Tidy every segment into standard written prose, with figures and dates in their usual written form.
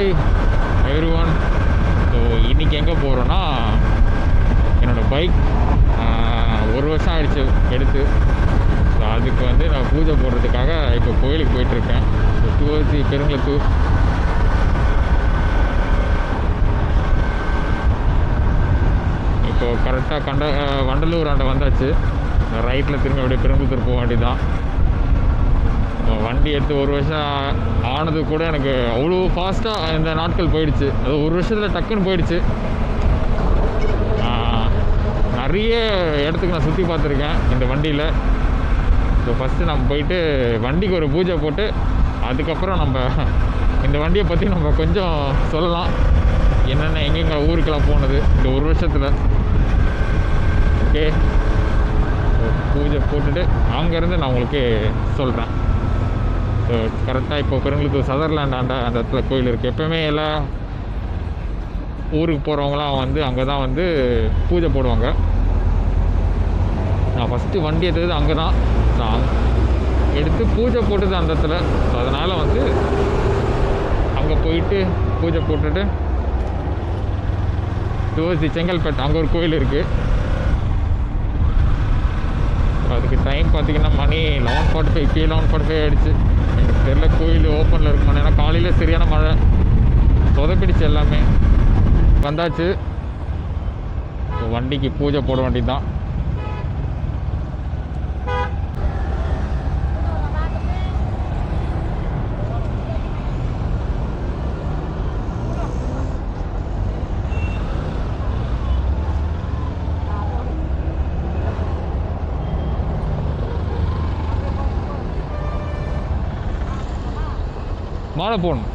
Hi every one. So இன்றைக்கி எங்கே போகிறோன்னா, என்னோடய பைக் 1 வருஷம் ஆகிடுச்சு எடுத்து. ஸோ அதுக்கு வந்து நான் பூஜை போடுறதுக்காக இப்போ கோயிலுக்கு போயிட்டுருக்கேன். So towards Perungalathur. இப்போது கரெக்டாக வண்டலூர் ஆண்டை வந்தாச்சு. ரைட்டில் திரும்ப அப்படியே பெருங்குளத்தூர் போக வேண்டியதுதான். வண்டி எடுத்து 1 வருஷம் ஆனது கூட எனக்கு அவ்வளோ ஃபாஸ்ட்டாக இந்த நாட்கள் போயிடுச்சு. அது 1 வருஷத்தில் டக்குன்னு போயிடுச்சு. நிறைய இடத்துக்கு நான் சுற்றி பார்த்துருக்கேன் இந்த வண்டியில். ஸோ ஃபஸ்ட்டு நம்ம போயிட்டு வண்டிக்கு ஒரு பூஜை போட்டு அதுக்கப்புறம் நம்ம இந்த வண்டியை பற்றி நம்ம கொஞ்சம் சொல்லலாம். என்னென்ன எங்கெங்கே ஊருக்கெல்லாம் போனது இந்த 1 வருஷத்தில். ஓகே, பூஜை போட்டுட்டு அங்கேருந்து நான் உங்களுக்கு சொல்கிறேன். ஸோ கரெக்டாக இப்போ பெருங்குளத்தூர் சதர்லேண்ட் அந்த இடத்துல கோயில் இருக்குது. எப்போவுமே எல்லாம் ஊருக்கு போகிறவங்களாம் வந்து அங்கே தான் வந்து பூஜை போடுவாங்க. நான் ஃபஸ்ட்டு வண்டி எடுத்தது அங்கே தான். ஸோ எடுத்து பூஜை போட்டது அந்த இடத்துல. ஸோ அதனால் வந்து அங்கே போயிட்டு பூஜை போட்டுட்டு டுவர்ட்ஸ் செங்கல்பட்டு அங்கே ஒரு கோயில் இருக்குது. அதுக்கு டைம் பார்த்திங்கன்னா மணி 11:45 இப்போயே 11:45 ஆகிடுச்சு. எனக்கு தெரியல கோயில் ஓப்பனில் இருக்குமா. ஏன்னா காலையில் சரியான மழை சொதப்பிடிச்சு எல்லாமே. வந்தாச்சு, வண்டிக்கு பூஜை போட வேண்டியது தான். மாலை போடணும்.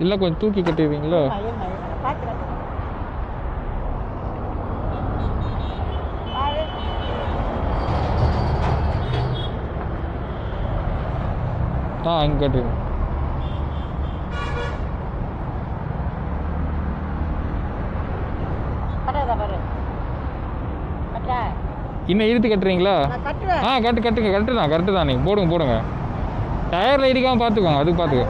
இல்லை கொஞ்சம் தூக்கி கட்டிடுவீங்களா? இங்கே கட்டிடுங்க. இன்னும் இழுத்து கட்டுறீங்களா? கட்டு தான் நீங்கள் போடுங்க. டயரில் இடிக்காமல் பார்த்துக்கோங்க. அதுக்கு பார்த்துக்கோ.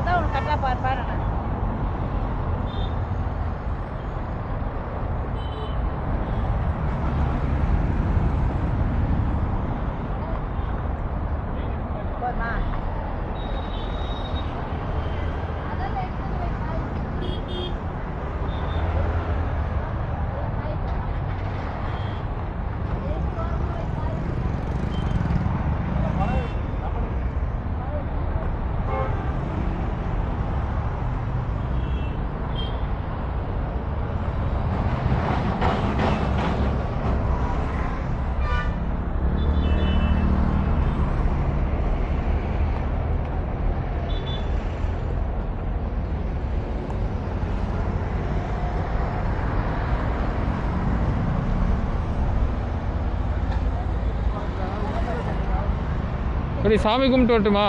அப்படி சாமி கும்பிட்டு வரட்டுமா?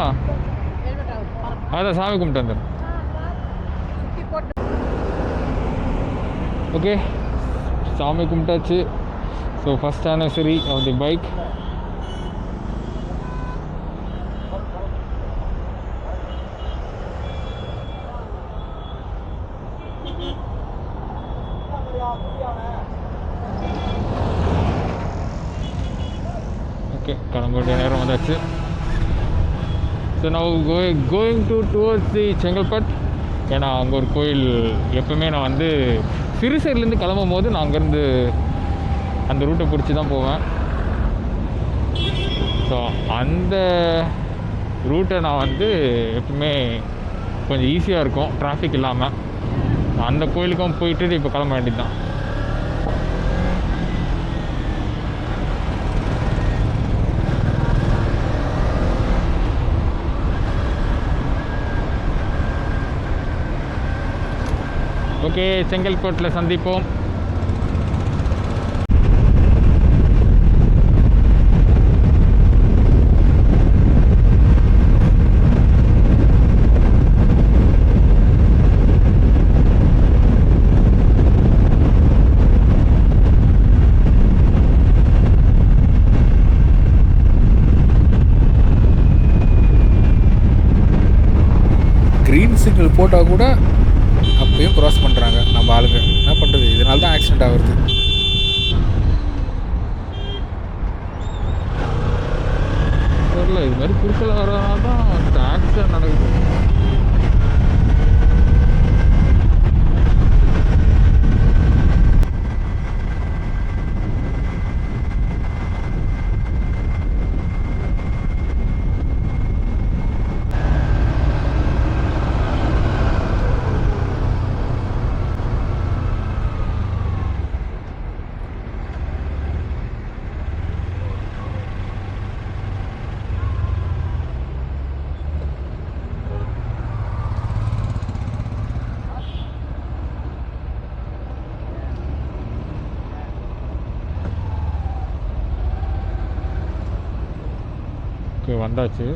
அதான் சாமி கும்பிட்டு வந்துடும். ஓகே, சாமி கும்பிட்டாச்சு. So first anniversary of the bike. Okay, கிளம்ப வேண்டிய நேரம் வந்தாச்சு. ஸோ நான் கோயிங் டுவர்ட்ஸ் தி செங்கல்பட். ஏன்னா அங்கே ஒரு கோயில் எப்பவுமே நான் வந்து சிறுசேரிலேருந்து கிளம்பும் போது நான் அங்கேருந்து அந்த ரூட்டை பிடிச்சி தான் போவேன். ஸோ அந்த ரூட்டை நான் வந்து எப்பவுமே கொஞ்சம் ஈஸியாக இருக்கும் டிராஃபிக் இல்லாமல். அந்த கோயிலுக்கும் போயிட்டு இப்போ கிளம்ப வேண்டியது தான். ஓகே, செங்கல்பட்டில் சந்திப்போம். க்ரீன் சிக்னல் போட்டால் கூட அப்பயும் க்ராஸ் பண்ணுறாங்க நம்ம ஆளுங்க. என்ன பண்ணுறது, இதனால தான் ஆக்சிடெண்ட் ஆகுறது. தெரியல, இது மாதிரி குறுக்கல வரனால தான் ஆக்சிடென்ட் நடக்குது. ஓகே, வந்தாச்சு.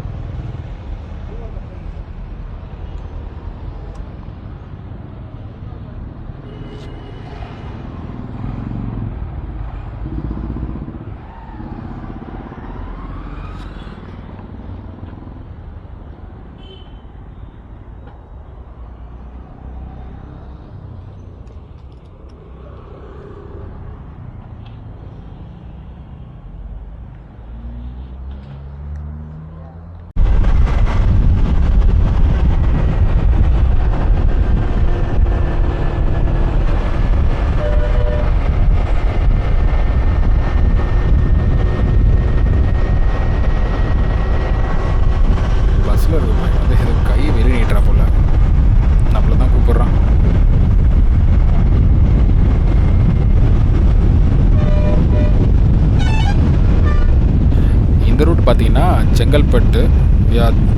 பார்த்தீங்கன்னா செங்கல்பட்டு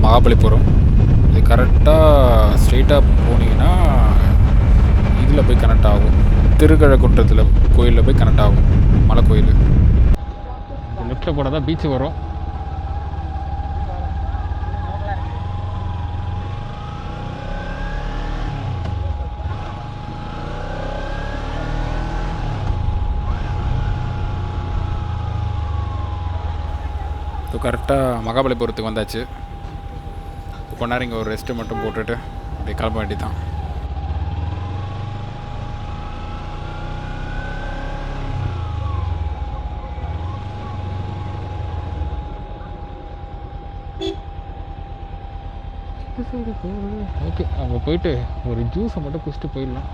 மகாபலிபுரம். இது கரெக்டாக ஸ்ட்ரெயிட்டாக போனீங்கன்னா இதில் போய் கனெக்ட் ஆகும், திருக்கழக்குன்றத்தில் கோயிலில் போய் கனெக்ட் ஆகும், மலை கோயில். லெஃப்ட்டில் போனால் தான் பீச்சு வரும். இப்போ கரெக்டாக மகாபலிபுரத்துக்கு வந்தாச்சு. கொஞ்ச நேரம் இங்கே ஒரு ரெஸ்ட்டு மட்டும் போட்டுட்டு அப்படியே கிளம்ப வேண்டியதான். ஓகே, அங்கே போயிட்டு ஒரு ஜூஸை மட்டும் குடிச்சிட்டு போயிடலாம்.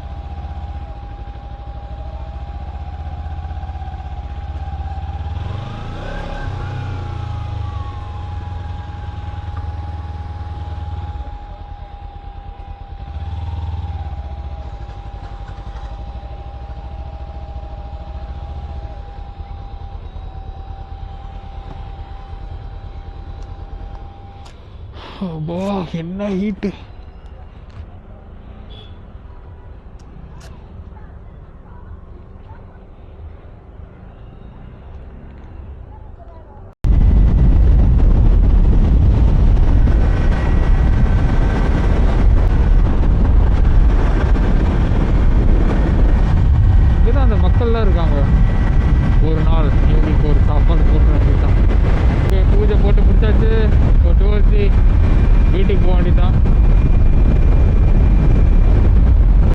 அப்பா, என்ன ஹீட்டு! இங்கேதான் அந்த மக்கள்லாம் இருக்காங்க. ஒரு நாள் இவங்களுக்கு ஒரு சாப்பாடு போட்டு தான் பூஜை போட்டு முடிச்சாச்சு.